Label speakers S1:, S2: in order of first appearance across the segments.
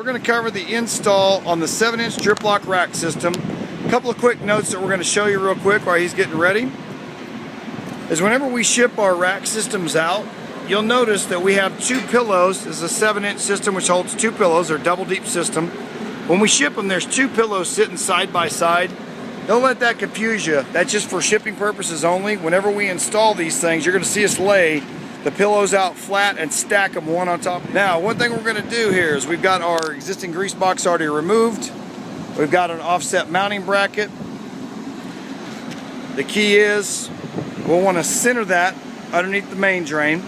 S1: We're going to cover the install on the 7-inch DRIPLOC rack system. A couple of quick notes that we're going to show you real quick while he's getting ready is whenever we ship our rack systems out, you'll notice that we have 2 pillows. This is a 7-inch system which holds 2 pillows. They're double deep system. When we ship them, there's 2 pillows sitting side by side. Don't let that confuse you. That's just for shipping purposes only. Whenever we install these things, you're going to see us lay the pillows out flat and stack them one on top. Now, one thing we're going to do here is we've got our existing grease box already removed. We've got an offset mounting bracket. The key is we'll want to center that underneath the main drain.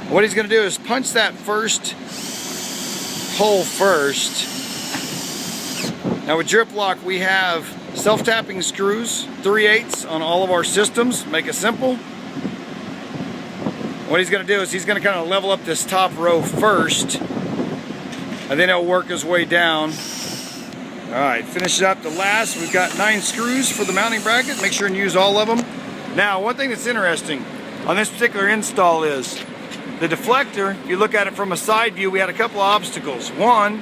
S1: What he's going to do is punch that first hole first. Now with DRIPLOC we have self-tapping screws, 3/8 on all of our systems, make it simple. What he's going to do is he's going to kind of level up this top row first, and then he'll work his way down. Alright, finish it up to last. We've got 9 screws for the mounting bracket. Make sure and use all of them. Now, one thing that's interesting on this particular install is the deflector. If you look at it from a side view, we had a couple of obstacles. One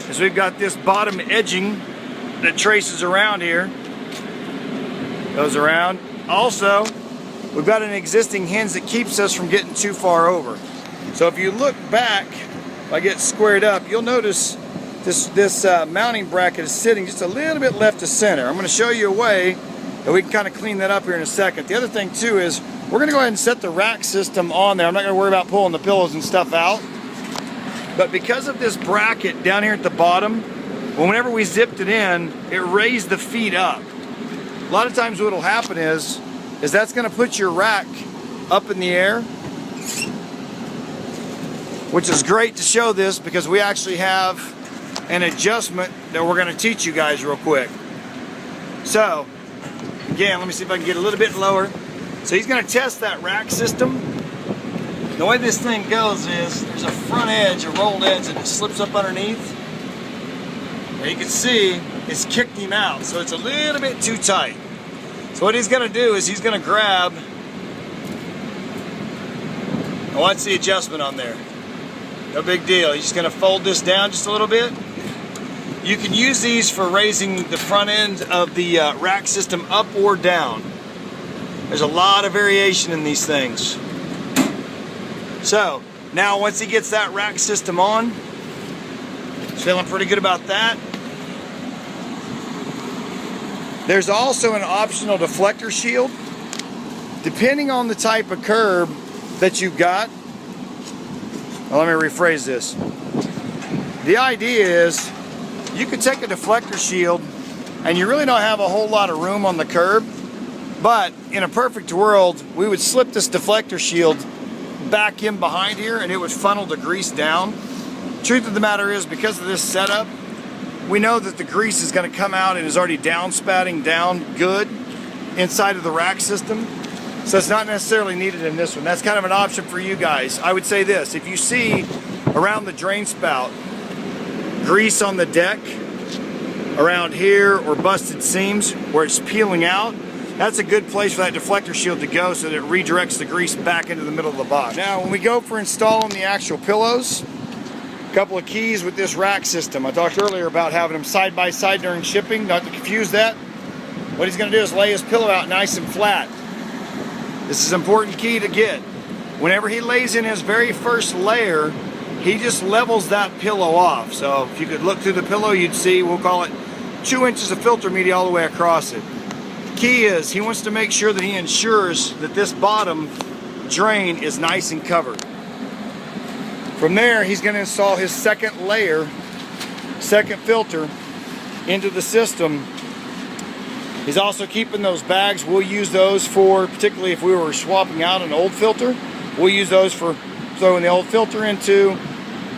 S1: is we've got this bottom edging that traces around here, goes around. Also, we've got an existing hinge that keeps us from getting too far over. So if you look back, if I get squared up, you'll notice this mounting bracket is sitting just a little bit left to center. I'm going to show you a way that we can kind of clean that up here in a second. The other thing too is we're going to go ahead and set the rack system on there. I'm not going to worry about pulling the pillows and stuff out. But because of this bracket down here at the bottom, whenever we zipped it in, it raised the feet up. A lot of times what will happen is that's going to put your rack up in the air, which is great to show this because we actually have an adjustment that we're going to teach you guys real quick. So, again, let me see if I can get a little bit lower. So he's going to test that rack system. The way this thing goes is there's a front edge, a rolled edge, and it slips up underneath. And you can see it's kicked him out, so it's a little bit too tight. So what he's going to do is he's going to grab, and watch the adjustment on there. No big deal. He's just going to fold this down just a little bit. You can use these for raising the front end of the rack system up or down. There's a lot of variation in these things. So now once he gets that rack system on, he's feeling pretty good about that. There's also an optional deflector shield. Depending on the type of curb that you've got, well, let me rephrase this. The idea is you could take a deflector shield and you really don't have a whole lot of room on the curb, but in a perfect world, we would slip this deflector shield back in behind here and it would funnel the grease down. Truth of the matter is, because of this setup, we know that the grease is going to come out and is already downspouting down good inside of the rack system. So it's not necessarily needed in this one. That's kind of an option for you guys. I would say this, if you see around the drain spout grease on the deck around here or busted seams where it's peeling out, that's a good place for that deflector shield to go so that it redirects the grease back into the middle of the box. Now when we go for installing the actual pillows, a couple of keys with this rack system. I talked earlier about having them side by side during shipping, not to confuse that. What he's going to do is lay his pillow out nice and flat. This is an important key to get. Whenever he lays in his very first layer, he just levels that pillow off. So if you could look through the pillow, you'd see, we'll call it 2 inches of filter media all the way across it. Key is he wants to make sure that he ensures that this bottom drain is nice and covered. From there, he's going to install his second layer, second filter into the system. He's also keeping those bags. We'll use those for, particularly if we were swapping out an old filter, we'll use those for throwing the old filter into,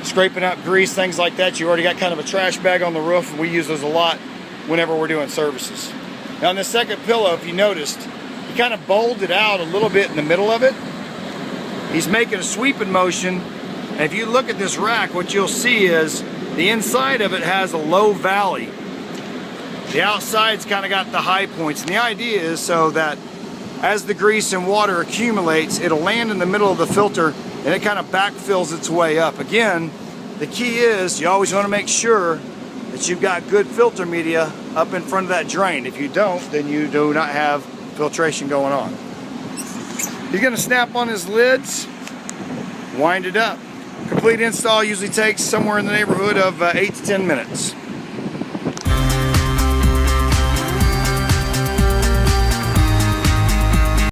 S1: scraping up grease, things like that. You already got kind of a trash bag on the roof, and we use those a lot whenever we're doing services. Now on this second pillow, if you noticed, he kind of bowled it out a little bit in the middle of it. He's making a sweeping motion, and if you look at this rack, what you'll see is the inside of it has a low valley. The outside's kind of got the high points, and the idea is so that as the grease and water accumulates, it'll land in the middle of the filter and it kind of backfills its way up. Again, the key is you always want to make sure that you've got good filter media up in front of that drain. If you don't, then you do not have filtration going on. He's going to snap on his lids, wind it up. Complete install usually takes somewhere in the neighborhood of 8 to 10 minutes.